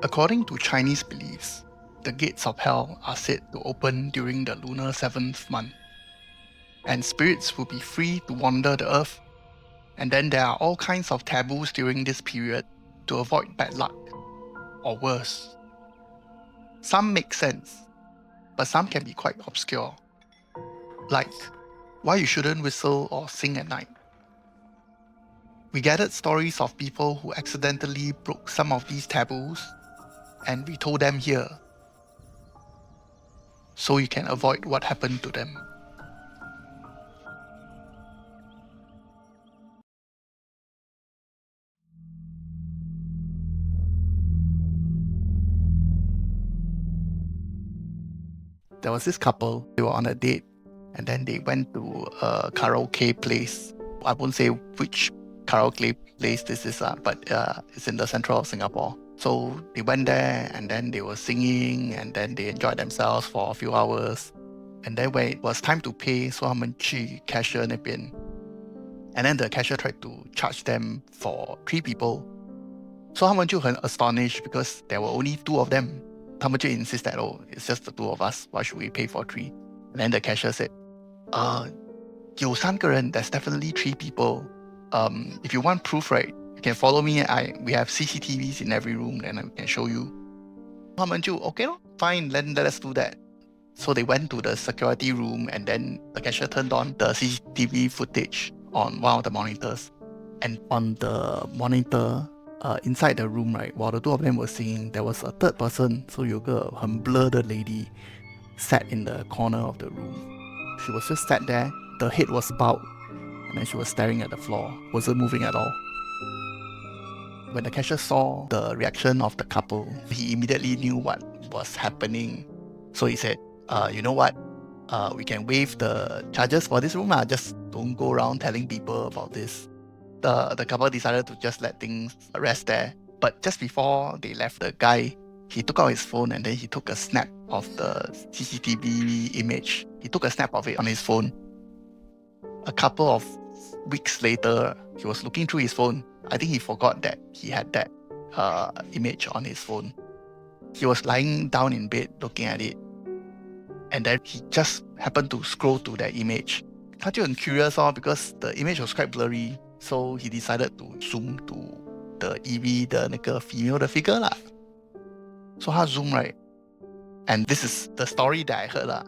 According to Chinese beliefs, the gates of hell are said to open during the lunar 7th month, and spirits will be free to wander the earth. And then there are all kinds of taboos during this period to avoid bad luck, or worse. Some make sense, but some can be quite obscure. Like, why you shouldn't whistle or sing at night. We gathered stories of people who accidentally broke some of these taboos, and we told them here, so you can avoid what happened to them. There was this couple, they were on a date, and then they went to a karaoke place. I won't say which karaoke place this is, but it's in the central of Singapore. So they went there, and then they were singing, and then they enjoyed themselves for a few hours. And then when it was time to pay, so 他们去 cashier 那边, and then the cashier tried to charge them for 3 people. So 他们就很 astonished because there were only 2 of them. 他们就 insist that, oh, it's just the 2 of us. Why should we pay for 3? And then the cashier said, 有3个人, there's definitely 3 people. If you want proof, right, you can follow me. We have CCTVs in every room, and I can show you. 他们就 okay, fine, let us do that. So they went to the security room, and then the cashier turned on the CCTV footage on one of the monitors. And on the monitor, inside the room, right, while the 2 of them were singing, there was a 3rd person. So 有个很 blur 的 lady sat in the corner of the room. She was just sat there. The head was bowed, and then she was staring at the floor, wasn't moving at all. When the cashier saw the reaction of the couple, he immediately knew what was happening. So he said, you know what? We can waive the charges for this room. Just don't go around telling people about this. The couple decided to just let things rest there. But just before they left, the guy, he took out his phone, and then he took a snap of the CCTV image. He took a snap of it on his phone. A couple of weeks later, he was looking through his phone. I think he forgot that he had that image on his phone. He was lying down in bed looking at it. And then he just happened to scroll to that image. 他就很 curious because the image was quite blurry. So he decided to zoom to the EV 的那个 female 的 figure lah. So 他 zoom, right? And this is the story that I heard lah.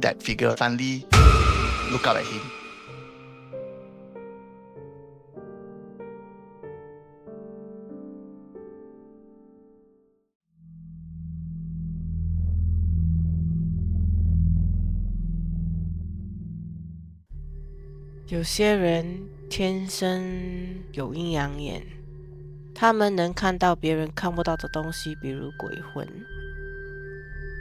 That figure suddenly looked up at him. 有些人天生有阴阳眼，他们能看到别人看不到的东西，比如鬼魂。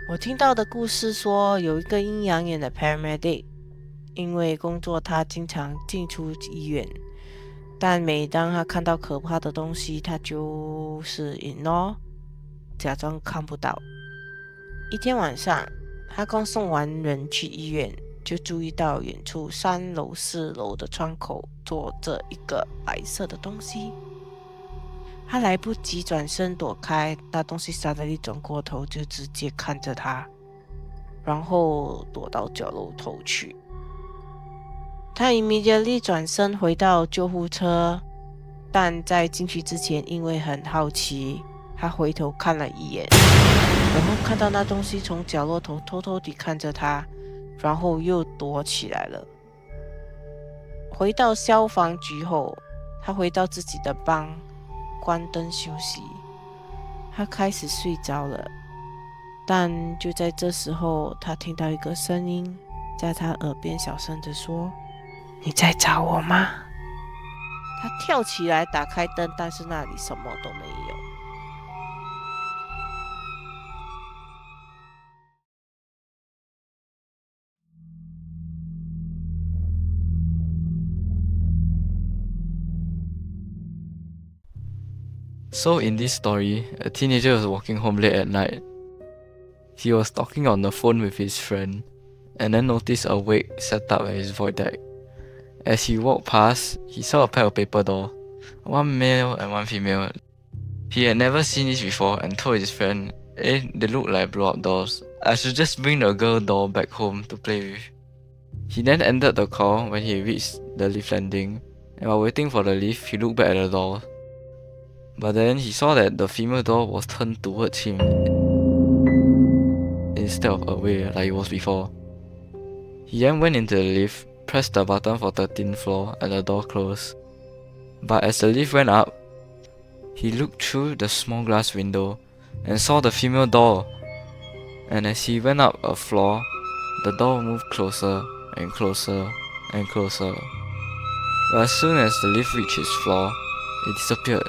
我听到的故事说，有一个阴阳眼的 paramedic， 因为工作他经常进出医院，但每当他看到可怕的东西，他就是 ignore， 假装看不到。一天晚上，他刚送完人去医院，就注意到远处3楼4楼的窗口坐着一个白色的东西。他来不及转身躲开，那东西suddenly转过头，就直接看着他，然后躲到角落头去。他 immediately 转身回到救护车，但在进去之前，因为很好奇，他回头看了一眼，然后看到那东西从角落头偷偷地看着他，然后又躲起来了。回到消防局后，他回到自己的班，关灯休息。他开始睡着了，但就在这时候，他听到一个声音在他耳边小声地说：“你在找我吗？”他跳起来打开灯，但是那里什么都没有。So in this story, a teenager was walking home late at night. He was talking on the phone with his friend, and then noticed a wake set up at his void deck. As he walked past, he saw a pair of paper dolls, one male and one female. He had never seen this before and told his friend, they look like blow-up dolls. I should just bring the girl doll back home to play with. He then entered the car when he reached the lift landing, and while waiting for the lift, he looked back at the doll. But then he saw that the female doll was turned towards him instead of away like it was before. He then went into the lift, pressed the button for 13th floor, and the door closed. But as the lift went up, he looked through the small glass window and saw the female doll. And as he went up a floor, the doll moved closer and closer and closer. But as soon as the lift reached his floor, it disappeared.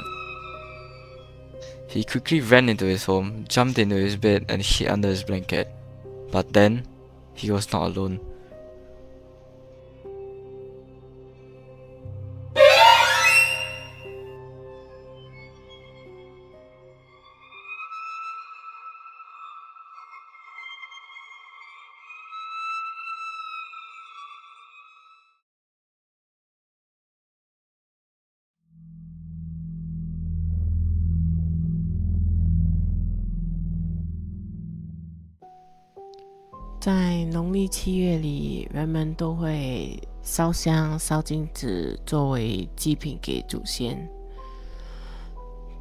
He quickly ran into his home, jumped into his bed and hid under his blanket. But then, he was not alone.在农历7月里，人们都会烧香、烧金纸作为祭品给祖先。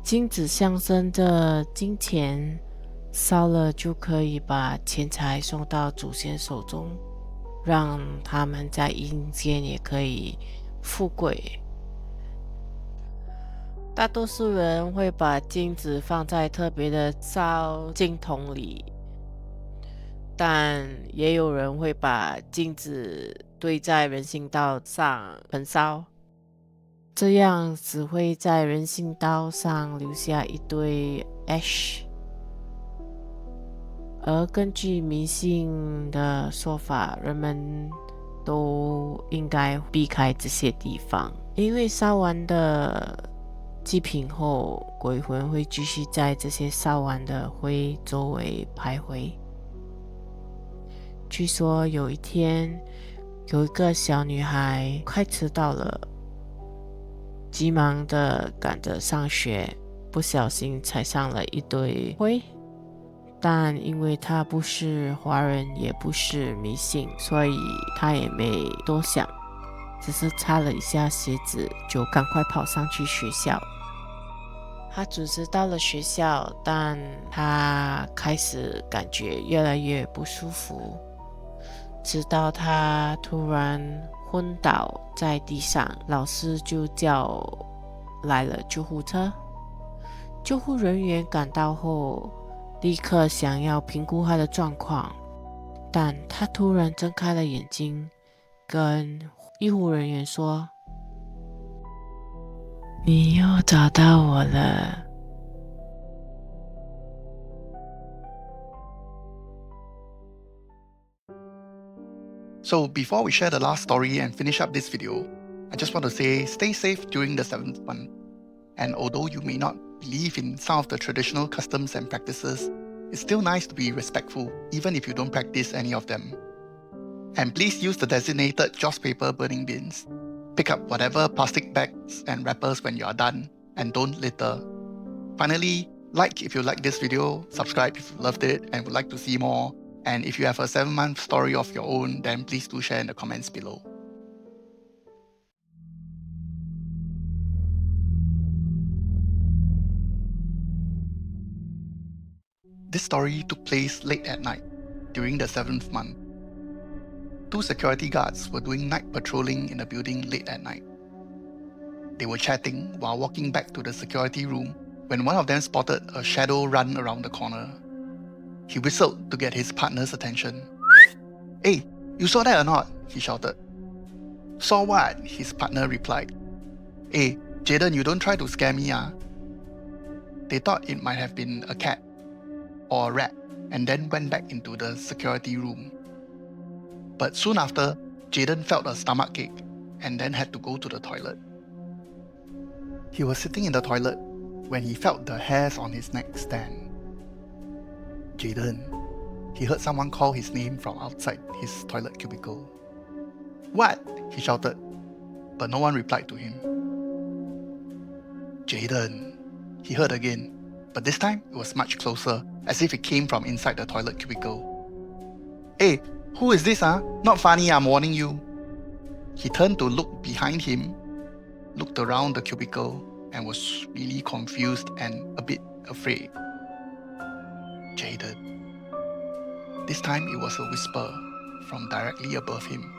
金纸象征着金钱，烧了就可以把钱财送到祖先手中，让他们在阴间也可以富贵。大多数人会把金纸放在特别的烧金桶里，但也有人会把金纸堆在人行道上焚烧，这样只会在人行道上留下一堆 ash。而根据迷信的说法，人们都应该避开这些地方，因为烧完的祭品后，鬼魂会继续在这些烧完的灰周围徘徊。据说有一天，有一个小女孩快迟到了，急忙地赶着上学，不小心踩上了一堆灰。但因为她不是华人，也不是迷信，所以她也没多想，只是擦了一下鞋子，就赶快跑上去学校。她准时到了学校，但她开始感觉越来越不舒服，直到他突然昏倒在地上，老师就叫来了救护车。救护人员赶到后，立刻想要评估他的状况，但他突然睁开了眼睛，跟医护人员说：“你又找到我了。” So before we share the last story and finish up this video, I just want to say stay safe during the 7th month. And although you may not believe in some of the traditional customs and practices, it's still nice to be respectful even if you don't practice any of them. And please use the designated joss paper burning bins. Pick up whatever plastic bags and wrappers when you are done, and don't litter. Finally, like if you like this video, subscribe if you loved it and would like to see more. And if you have a 7-month story of your own, then please do share in the comments below. This story took place late at night, during the 7th month. 2 security guards were doing night patrolling in a building late at night. They were chatting while walking back to the security room when one of them spotted a shadow run around the corner. He whistled to get his partner's attention. "Hey, you saw that or not?" he shouted. "Saw what?" his partner replied. "Hey, Jaden, you don't try to scare me, ah." They thought it might have been a cat or a rat and then went back into the security room. But soon after, Jaden felt a stomachache and then had to go to the toilet. He was sitting in the toilet when he felt the hairs on his neck stand. "Jaden," he heard someone call his name from outside his toilet cubicle. "What?" he shouted, but no one replied to him. "Jaden," he heard again, but this time it was much closer, as if it came from inside the toilet cubicle. "Hey, who is this, huh? Not funny, I'm warning you." He turned to look behind him, looked around the cubicle, and was really confused and a bit afraid. Jaded. This time it was a whisper from directly above him.